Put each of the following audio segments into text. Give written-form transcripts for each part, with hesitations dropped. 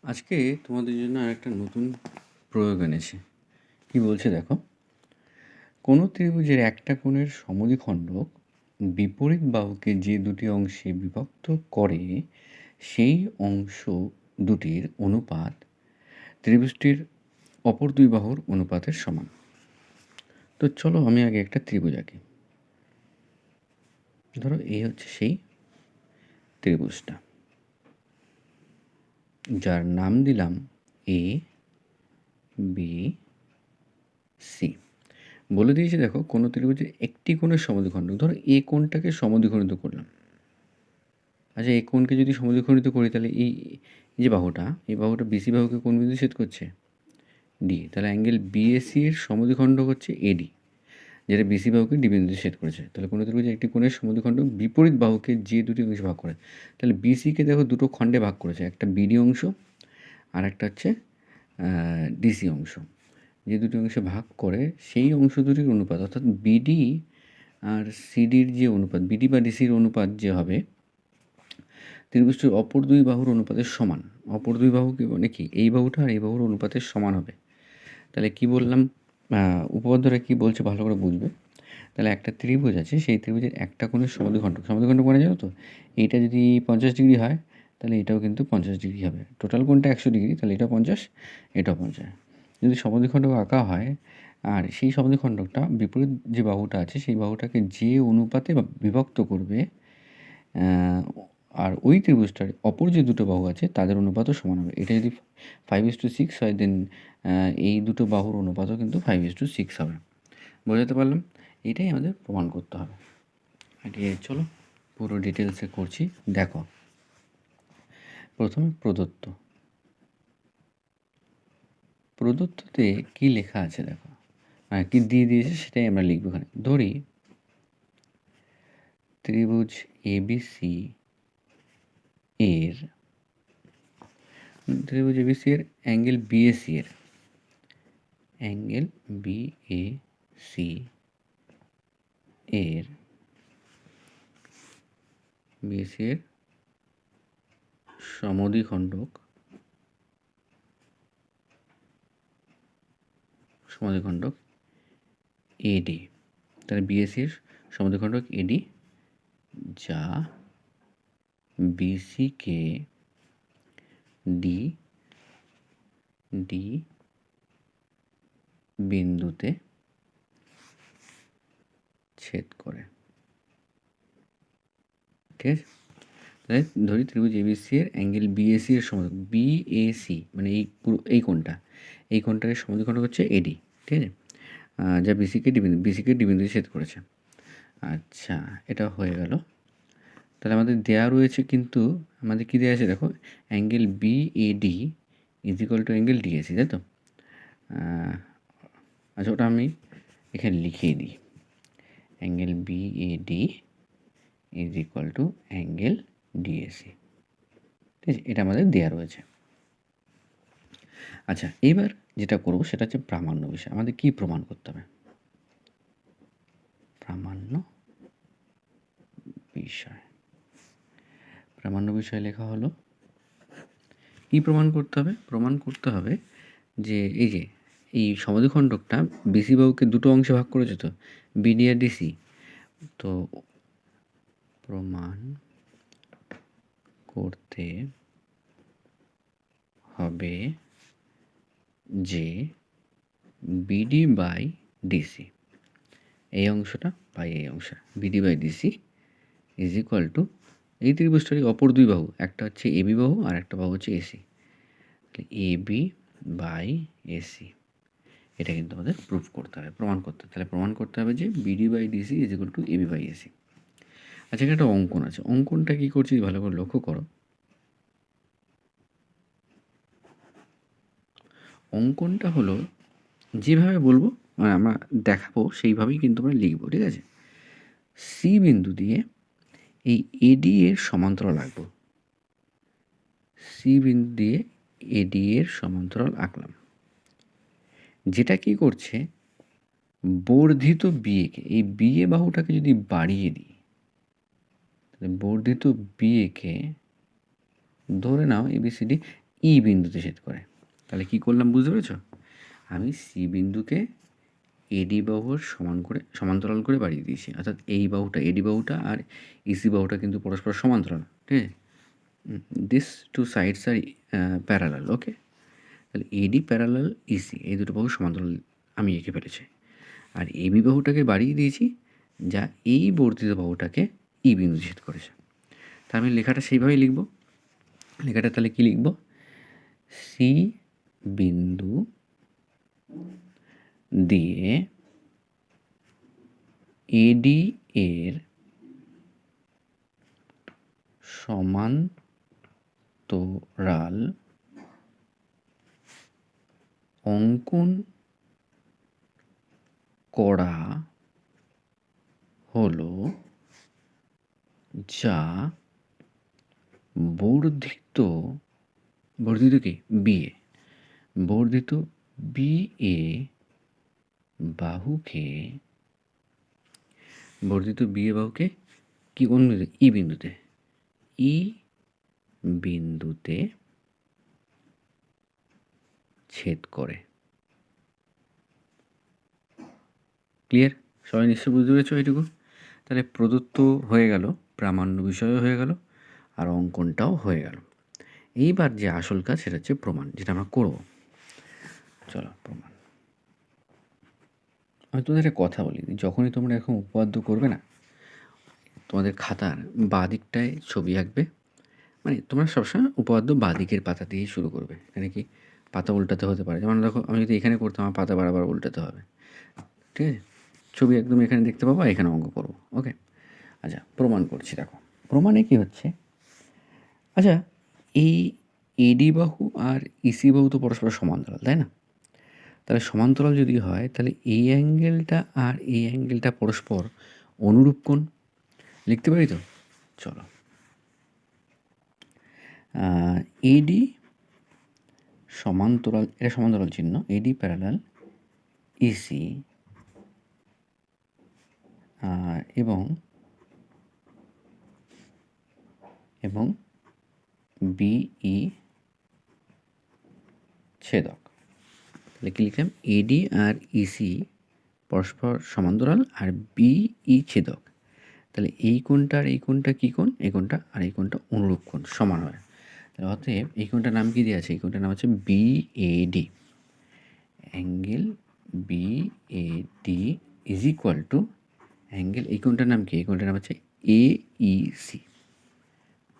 আজকে তোমাদের জন্য আরেকটা নতুন প্রয়োগ এনেছি। কি বলছে দেখো, কোনো ত্রিভুজের একটা কোণের সমদ্বিখণ্ডক বিপরীত বাহুকে যে দুটি অংশে বিভক্ত করে সেই অংশ দুটির অনুপাত ত্রিভুজটির অপর দুই বাহুর অনুপাতের সমান। তো চলো আমি আগে একটা ত্রিভুজ আঁকি। ধরো এই হচ্ছে সেই ত্রিভুজটা, যার নাম দিলাম এ বি সি। বলে দিয়েছে দেখো, কোনো ত্রিভুজের একটি কোণের সমদ্বিখণ্ডক, ধরো এ কোণটাকে সমদ্বিখণ্ডিত করলাম। আচ্ছা, এই কোণকে যদি সমদ্বিখণ্ডিত করি তাহলে এই যে বাহুটা, এই বাহুটা বিসি বাহুকে কোন বিন্দু ছেদ করছে? ডি। তাহলে অ্যাঙ্গেল বিএসি এর সমদ্বিখণ্ডক হচ্ছে এডি, যেটা বিসি বাহুকে ডি বিন্দুতে ছেদ করেছে। তাহলে কোনো ত্রিভুজের একটি কোণের সমদ্বিখণ্ডক বিপরীত বাহুকে যে দুটি অংশে ভাগ করে, তাহলে বিসিকে দেখো দুটো খণ্ডে ভাগ করেছে, একটা বিডি অংশ আর একটা হচ্ছে ডিসি অংশ। যে দুটি অংশে ভাগ করে সেই অংশ দুটির অনুপাত, অর্থাৎ বিডি আর সিডির যে অনুপাত, বিডি বা ডিসির অনুপাত যে হবে ত্রিভুজটির অপর দুই বাহুর অনুপাতের সমান। অপর দুই বাহু কি মানে কি, এই বাহুটা আর এই বাহুর অনুপাতের সমান হবে। তাহলে কি বললাম, উপপাদ্যটা কি বলছে ভালো করে বুঝবে। তাহলে একটা ত্রিভুজ আছে, সেই ত্রিভুজের একটা কোণের সমদ্বিখণ্ডক, সমদ্বিখণ্ডক মানে জানো তো, এইটা যদি 50 ডিগ্রি হয় তাহলে এটাও কিন্তু 50 ডিগ্রি হবে। টোটাল কোণটা 100 ডিগ্রি, তাহলে এটাও 50, এটাও 50। যদি সমদ্বিখণ্ডক আঁকা হয় আর সেই সমদ্বিখণ্ডকটা বিপরীত যে বাহুটা আছে সেই বাহুটাকে যে অনুপাতে বিভক্ত করবে, আর ওই ত্রিভুজটার অপর যে দুটো বাহু আছে তাদের অনুপাতও সমান হবে। এটা যদি 5:6 হয়, দেন এই দুটো বাহুর অনুপাতও কিন্তু 5:6 হবে। বোঝাতে পারলাম? এটাই আমাদের প্রমাণ করতে হবে। আগে চলো পুরো ডিটেলসে করছি, দেখো। প্রথমে প্রদত্ততে কি লেখা আছে দেখো, কি দিয়ে দিয়েছে সেটাই আমরা লিখবো এখানে। ধরি ত্রিভুজ এবিসি এর অ্যাঙ্গেল বিএসি এর বিএসি এর সমদ্বিখণ্ডক এডি। তাহলে বিএসি এর সমদ্বিখণ্ডক এডি, যা বিসিকে ডি বিন্দুতে ছেদ করে। ঠিক আছে, তাহলে ধরি ত্রিভুজ এবিসি এর অ্যাঙ্গেল বিএসি এর সমদ্বিখণ্ডক বিএসি, মানে এই পুরো এই কোণটার সমদ্বিখণ্ডক হচ্ছে এডি। ঠিক আছে, যা বিসিকে ডি বিন্দুতে ছেদ করেছে। আচ্ছা, এটা হয়ে গেল। তাহলে আমাদের দেয়া রয়েছে, কিন্তু আমাদের কী দেওয়া আছে দেখো, angle BAD is equal to angle DAC, তাই তো? আচ্ছা, ওটা আমি এখানে লিখিয়ে দিই। Angle BAD is equal to angle DAC. ঠিক আছে, এটা আমাদের দেয়া রয়েছে। আচ্ছা, এবার যেটা করব সেটা হচ্ছে প্রামাণ্য বিষয়। আমাদের কি প্রমাণ করতে হবে? প্রামাণ্য বিষয় লেখা হলো। কি প্রমাণ করতে হবে? প্রমাণ করতে হবে যে এই সমদ্বিখণ্ডকটা বিসি বাহুকে দুটো অংশে ভাগ করেছে, তো বিডি আর ডিসি। তো প্রমাণ করতে হবে যে বিডি বাই ডিসি, এই অংশটা বাই এই অংশ, BD by DC is equal to এই ত্রিভুজটারই অপর দুই বাহু, একটা হচ্ছে এবি বাহু আর একটা বাহু হচ্ছে এসি, এবি বাই এসি। এটা কিন্তু আমাদের প্রুফ করতে হবে, প্রমাণ করতে হবে। তাহলে প্রমাণ করতে হবে যে BD by DC is equal to AB by AC. আচ্ছা, এখানে একটা অঙ্কন আছে, অঙ্কনটা কী করছি ভালো করে লক্ষ্য করো। অঙ্কনটা হলো যেভাবে বলবো, মানে আমরা দেখাবো সেইভাবেই কিন্তু আমরা লিখবো। ঠিক আছে, সি বিন্দু দিয়ে এই এডি এর সমান্তরাল আঁকবো। সি বিন্দু দিয়ে এডি এর সমান্তরাল আঁকলাম, যেটা কি করছে, বর্ধিত বিএকে, এই বিএ বাহুটাকে যদি বাড়িয়ে দিই, তাহলে বর্ধিত বিএকে ধরে নাও এবিসিডি, ই বিন্দুতে ছেদ করে। তাহলে কী করলাম বুঝতে পেরেছ? আমি সি বিন্দুকে এডি বাহুর সমান্তরাল করে বাড়িয়ে দিয়েছি, অর্থাৎ এই বাহুটা এডি বাহুটা আর ইসি বাহুটা কিন্তু পরস্পর সমান্তরাল, ঠিক আছে? This two sides are parallel, okay? তাহলে এডি প্যারালাল ইসি এই দুটো বাহু সমান্তরাল আমি এঁকে ফেলেছি, আর এবি বাহুটাকে বাড়িয়ে দিয়েছি যা এই বর্ধিত বাহুটাকে ই বিন্দু ছেদ করেছে। তার আমি লেখাটা সেইভাবেই লিখব। লেখাটা তাহলে কী লিখব? সি বিন্দু দিয়ে এডি এর সমান্তরাল অঙ্কন করা হলো যা বর্ধিত কি বিএ বর্ধিত বিএ বাহুকে কি কোন বিন্দুতে? ই বিন্দুতে ছেদ করে। ক্লিয়ার? সবাই নিশ্চয়ই বুঝতে পেরেছো এইটুকু? তাহলে প্রদত্ত হয়ে গেল, প্রামাণ্য বিষয়ও হয়ে গেল, আর অঙ্কনটাও হয়ে গেল। এইবার যে আসল কাজ সেটা হচ্ছে প্রমাণ, যেটা আমরা করব। চলো প্রমাণ। আমি তোমাদের একটা কথা বলি, যখনই তোমরা এখন উপপাদ্য করবে না, তোমাদের খাতার বাঁ দিকটায় ছবি আঁকবে। মানে তোমরা সবসময় উপপাদ্য বাঁ দিকের পাতা দিয়েই শুরু করবে। এখানে কি পাতা উল্টাতে হতে পারে, যেমন দেখো আমি যদি এখানে করতাম আমার পাতা বারবার উল্টাতে হবে, ঠিক আছে? ছবি একদম এখানে দেখতে পাবো, এখানে অঙ্ক করবো, ওকে? আচ্ছা, প্রমাণ করছি। দেখো প্রমাণে কি হচ্ছে। আচ্ছা, এই এডি বাহু আর ইসি বাহু তো পরস্পর সমান্তরাল, তাই না? তাহলে সমান্তরাল যদি হয় তাহলে এই অ্যাঙ্গেলটা আর এই অ্যাঙ্গেলটা পরস্পর অনুরূপ কোণ। লিখতে পারি তো? চলো, এডি সমান্তরাল, এটা সমান্তরাল চিহ্ন, এডি প্যারালাল ইসি এবং বিই ছেদক। তাহলে কী লিখলাম? এডি আর ইসি পরস্পর সমান্তরাল আর বিই ছেদক। তাহলে এই কোণটা আর এই কোণটা কী কোণ? এই কোণটা আর এই কোণটা অনুরূপ কোণ, সমান হয়। তাহলে অতএব এই কোণটার নাম কী দেওয়া আছে? এই কোণটার নাম হচ্ছে BAD. Angle BAD is equal to angle, এই কোণটার নাম কি? এই কোণটার নাম হচ্ছে এইসি।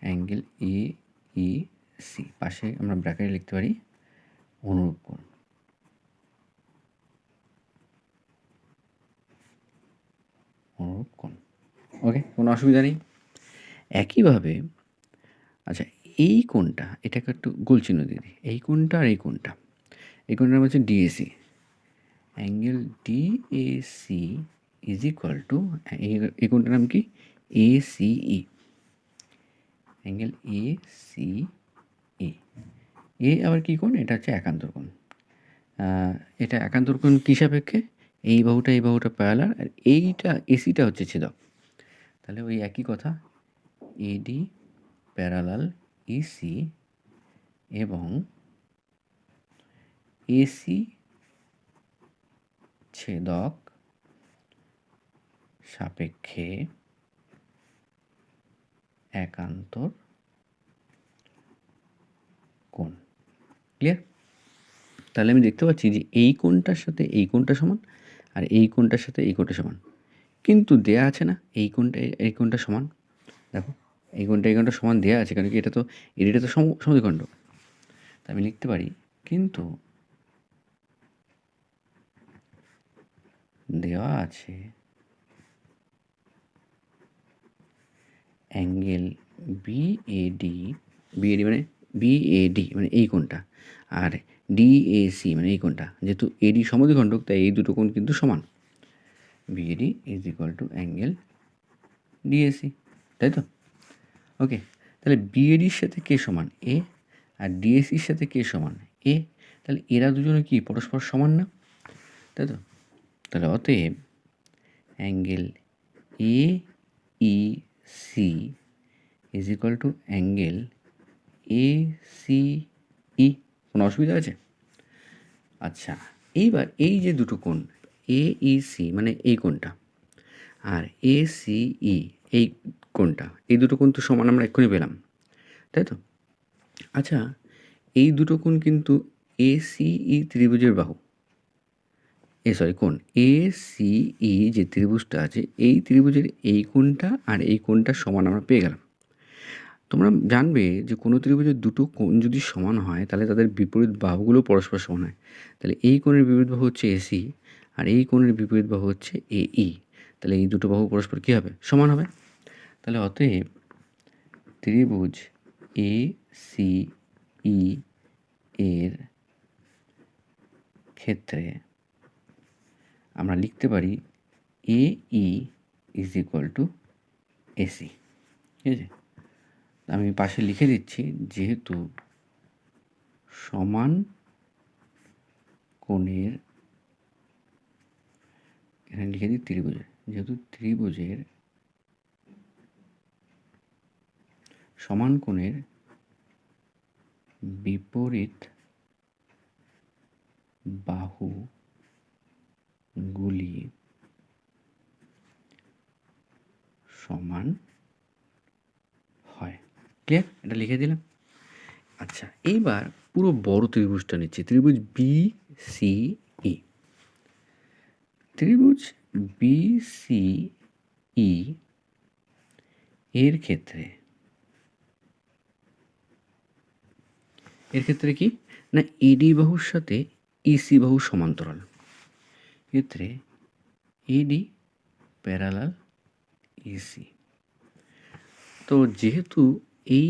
অ্যাঙ্গেল এইসি, পাশে আমরা ব্র্যাকেটে লিখতে পারি অনুরূপ কোণ। ওকে, কোনো অসুবিধা নেই। একইভাবে আচ্ছা, এই কোণটা, এটাকে একটু গোল চিহ্ন দিয়ে দিই। এই কোণটা আর এই কোণটার নাম হচ্ছে DAC. Angle DAC is equal to, এই কোণটার নাম কি? এসিই। অ্যাঙ্গেল এসিই। এ আবার কী কোণ? এটা হচ্ছে একান্তর কোণ। এটা একান্তর কোণ কী সাপেক্ষে? এই বাহুটা প্যারালাল, আর এইটা এসিটা হচ্ছে ছেদক। তাহলে ওই একই কথা, এডি প্যারালাল ইসি এবং এসি ছেদক সাপেক্ষে একান্তর কোণ। ক্লিয়ার? তাহলে আমি দেখতে পাচ্ছি যে এই কোণটার সাথে এই কোণটা সমান, আর এই কোণটার সাথে এই কোণটা সমান, কিন্তু দেয়া আছে না এই কোণটা সমান। দেখো এই কোণটা সমান দেয়া আছে, কারণ কি এটা তো এডিটা তো সমদ্বিখণ্ড। তা আমি লিখতে পারি কিন্তু দেওয়া আছে অ্যাঙ্গেল বিএডি মানে এই কোণটা, আর ডিএসি মানে এই কোণটা, যেহেতু এডি সমদ্বিখণ্ডক তাই এই দুটো কোণ কিন্তু সমান। BAD is equal to angle DAC, তাই তো? ওকে, তাহলে বিএডির সাথে কে সমান? এ, আর ডিএসির সাথে কে সমান? এ। তাহলে এরা দুজনে কি পরস্পর সমান না, তাই তো? তাহলে অতএব angle A E C is equal to angle A C E. কোনো অসুবিধা আছে? আচ্ছা, এইবার এই যে দুটো কোণ AEC মানে এই কোণটা আর ACE এই কোণটা, এই দুটো কোণ তো সমান আমরা এক্ষুনি পেলাম, তাই তো? আচ্ছা, এই দুটো কোণ কিন্তু ACE ত্রিভুজের বাহু। কোণ ACE যে ত্রিভুজটা আছে এই ত্রিভুজের এই কোণটা আর এই কোণটা সমান আমরা পেয়ে গেলাম। তোমরা জানবে যে কোনো ত্রিভুজের দুটো কোণ যদি সমান হয় তাহলে তাদের বিপরীত বাহুগুলো পরস্পর সমান হয়। তাহলে এই কোণের বিপরীত বাহু হচ্ছে AC আর এই কোণের বিপরীত বাহু হচ্ছে AE। তাহলে এই দুটো বাহু পরস্পর কী হবে? সমান হবে। তাহলে অতএব ত্রিভুজ ACE এর ক্ষেত্রে আমরা লিখতে পারি AE is equal two AC। ঠিক আছে, আমি পাশে লিখে দিচ্ছি, যেহেতু সমান কোণের, এখানে লিখে দিই ত্রিভুজের, যেহেতু ত্রিভুজের সমান কোণের বিপরীত বাহুগুলি সমান হয়। ক্লিয়ার? এটা লিখে দিলাম। আচ্ছা, এইবার পুরো বড় ত্রিভুজটা নিচ্ছি, ত্রিভুজ BCE। ত্রিভুজ BCE এর ক্ষেত্রে কি না, AD বাহুর সাথে EC বাহু সমান্তরাল, ক্ষেত্রে AD প্যারালাল EC। তো যেহেতু এই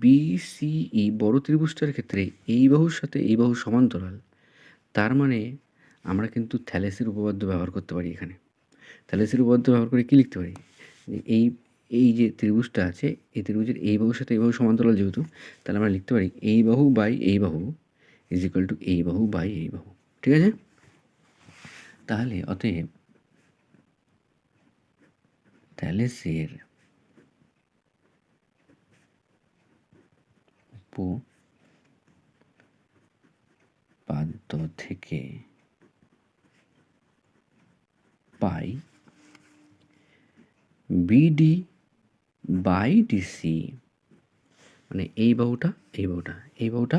BCE বড় ত্রিভুজটার ক্ষেত্রে এই বাহুর সাথে এই বাহু সমান্তরাল, তার মানে আমরা কিন্তু থ্যালেসের উপপাদ্য ব্যবহার করতে পারি এখানে। থ্যালেসের উপপাদ্য ব্যবহার করে কী লিখতে পারি? এই যে ত্রিভুজটা আছে এই ত্রিভুজের এই বাহুর সাথে এই বাহু সমান্তরাল যেহেতু, তাহলে আমরা লিখতে পারি এই বাহু বাই এই বাহু ইজ ইকুয়াল টু এই বাহু বাই এই বাহু। ঠিক আছে? তাহলে অতএব থ্যালেসের উপপাদ্য থেকে পাই BD বাই DC মানে এই বাহুটা এই বাহুটা এই বাহুটা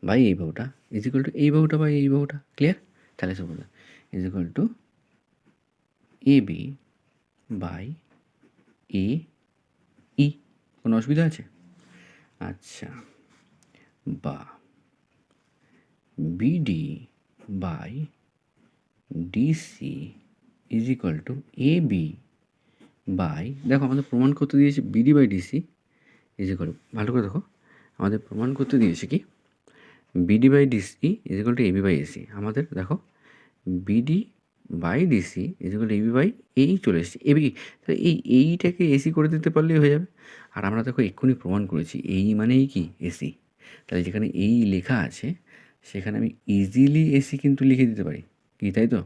বাই এই বাহুটা ইজ ইকুয়াল টু এই বাহুটা বাই এই বাহুটা। ক্লিয়ার? তাহলে সব is equal to AB by AE। কোনো অসুবিধা আছে? আচ্ছা, বা BD by DC is equal to AB by, দেখো আমাদের প্রমাণ করতে দিয়েছে BD by DC is equal, ভালো করে দেখো আমাদের প্রমাণ করতে দিয়েছে কি BD by DC is equal to AB by AC। আমাদের দেখো BD by DC is equal to AB by এই চলে এসেছে AB। তাহলে এইটাকে AC করে দিতে পারলেই হয়ে যাবে। আর আমরা দেখো এক্ষুনি প্রমাণ করেছি এই মানেই কি AC। তাহলে যেখানে এই লেখা আছে সেখানে আমি ইজিলি AC কিন্তু লিখে দিতে পারি কি, তাই তো?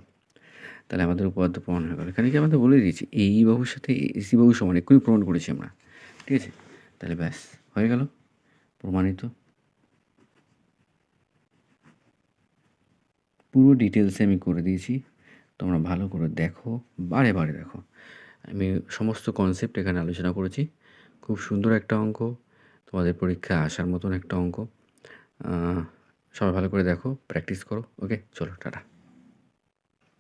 তাহলে আমাদের উপপাদ্য প্রমাণ হয়ে গেল। এখানে কি আমাদের বলে দিয়েছি এই বাহুর সাথে AC বাহু সমান, এক্ষুনি প্রমাণ করেছি আমরা। ঠিক আছে, তাহলে ব্যাস হয়ে গেল প্রমাণিত। পুরো ডিটেলসে আমি করে দিয়েছি, তোমরা ভালো করে দেখো, বারে বারে দেখো। আমি সমস্ত কনসেপ্ট এখানে আলোচনা করেছি। খুব সুন্দর একটা অঙ্ক, তোমাদের পরীক্ষায় আসার মতন একটা অঙ্ক। সবাই ভালো করে দেখো, প্র্যাকটিস করো। ওকে, চলো টাটা।